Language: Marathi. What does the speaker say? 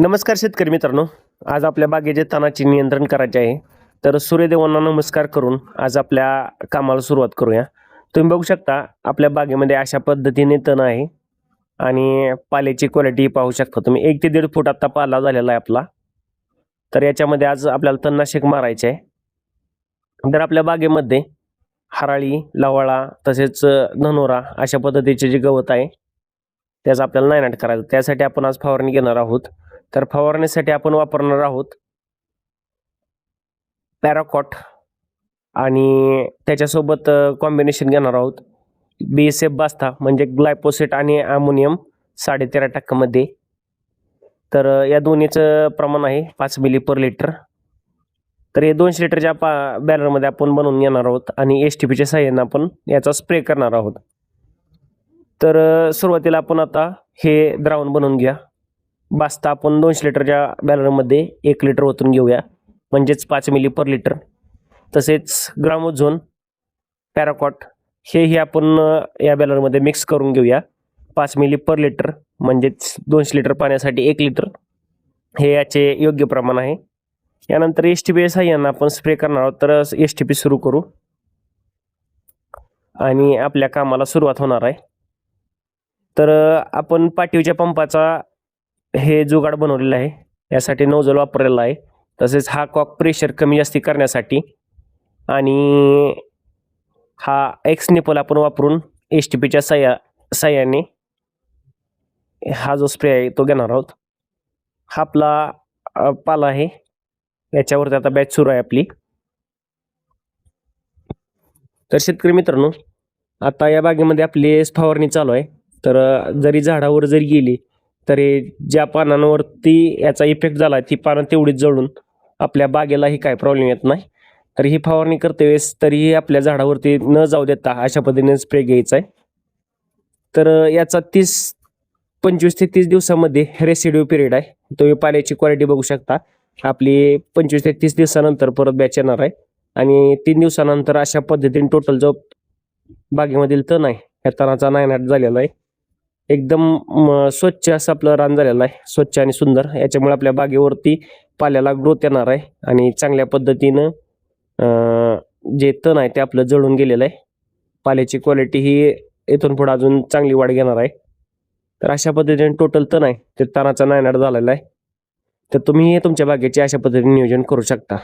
नमस्कार शेतकरी मित्रांनो, आज आपल्या बागेचे तणाचे नियंत्रण करायचे आहे. तर सूर्यदेवांना नमस्कार करून आज आपल्या कामाला सुरुवात करूया. तुम्ही बघू शकता आपल्या बागेमध्ये अशा पद्धतीने तण आहे आणि पाल्याची क्वालिटी पाहू शकता तुम्ही. 1 ते 1.5 फूट आता पाला झालेला आहे आपला. तर याच्यामध्ये आज आपल्याला तणनाशक मारायचे आहे. तर आपल्या बागेमध्ये हराळी, लवाळा तसेच धनोरा अशा पद्धतीचे जे गवत आहे त्याचा आपल्याला नायनाट करायचं. त्यासाठी आपण आज फवारणी घेणार आहोत. तर फवारणीसाठी आपण वापरणार आहोत पॅराकॉट आणि त्याच्यासोबत कॉम्बिनेशन घेणार आहोत BSF बास्ता म्हणजे ग्लायफोसेट आणि अमोनियम 13.5% मध्ये. तर या दोन्हीचं प्रमाण आहे 5 मिली पर लिटर. तर हे 200 लिटरच्या बॅनरमध्ये आपण बनवून घेणार आहोत आणि STPच्या सहाय्याने आपण याचा स्प्रे करणार आहोत. तर सुरुवातीला आपण आता हे द्रावण बनवून घ्या. बास्ता आपण 200 लिटरच्या बॅनरमध्ये 1 लिटर ओतून घेऊया म्हणजेच 5 मिली पर लिटर. तसेच ग्रामोझोन, पॅराकॉट हेही आपण या बॅनरमध्ये मिक्स करून घेऊया 5 मिली पर लिटर म्हणजेच 200 लिटर पाण्यासाठी 1 लिटर हे याचे योग्य प्रमाण आहे. यानंतर STP सहाय्याने आपण स्प्रे करणार आहोत. तर STP सुरू करू आणि आपल्या कामाला सुरुवात होणार आहे. तर आपण पाठीवच्या पंपाचा हे जुगाड बनवलेला आहे. यासाठी नोझल वापरलेला आहे. तसेच हा कॉक प्रेशर कमी जास्ती करण्यासाठी आणि हा एक्स निपल आपण वापरून STPच्या सहाय्याने हा जो स्प्रे आहे तो घेणार आहोत. हा आपला पाला आहे. याच्यावरती आता बॅच सुरू आहे आपली. तर शेतकरी मित्रांनो, आता या बागेमध्ये आपली फवारणी चालू आहे. तर जरी झाडावर जरी गेली तरी ज्या पानांवरती याचा इफेक्ट झाला ती पानं तेवढीच जळून आपल्या बागेलाही काय प्रॉब्लेम येत नाही. तर ही फवारणी करते वेळेस तरीही आपल्या झाडावरती न जाऊ देता अशा पद्धतीने स्प्रे घ्यायचा आहे. तर याचा 25 ते 30 दिवसामध्ये रेसिड्यू पिरियड आहे. तुम्ही पाल्याची क्वालिटी बघू शकता. आपली 25 ते 30 दिवसानंतर परत बॅच येणार आहे आणि 3 दिवसानंतर अशा पद्धतीने टोटल जो बागेमधील तण आहे या तणाचा नायनाट झालेला आहे. एकदम स्वच्छ असं आपलं रान झालेलं आहे, स्वच्छ आणि सुंदर. याच्यामुळे आपल्या बागेवरती पाल्याला ग्रोथ येणार आहे आणि चांगल्या पद्धतीनं जे तण आहे ते आपलं जळून गेलेलं आहे. पाल्याची क्वालिटी ही इथून पुढे अजून चांगली वाढ घेणार आहे. तर अशा पद्धतीने टोटल तण आहे ते तणाचा नायनाट झालेला आहे. तर तुम्ही तुमच्या बागेचे अशा पद्धतीने नियोजन करू शकता.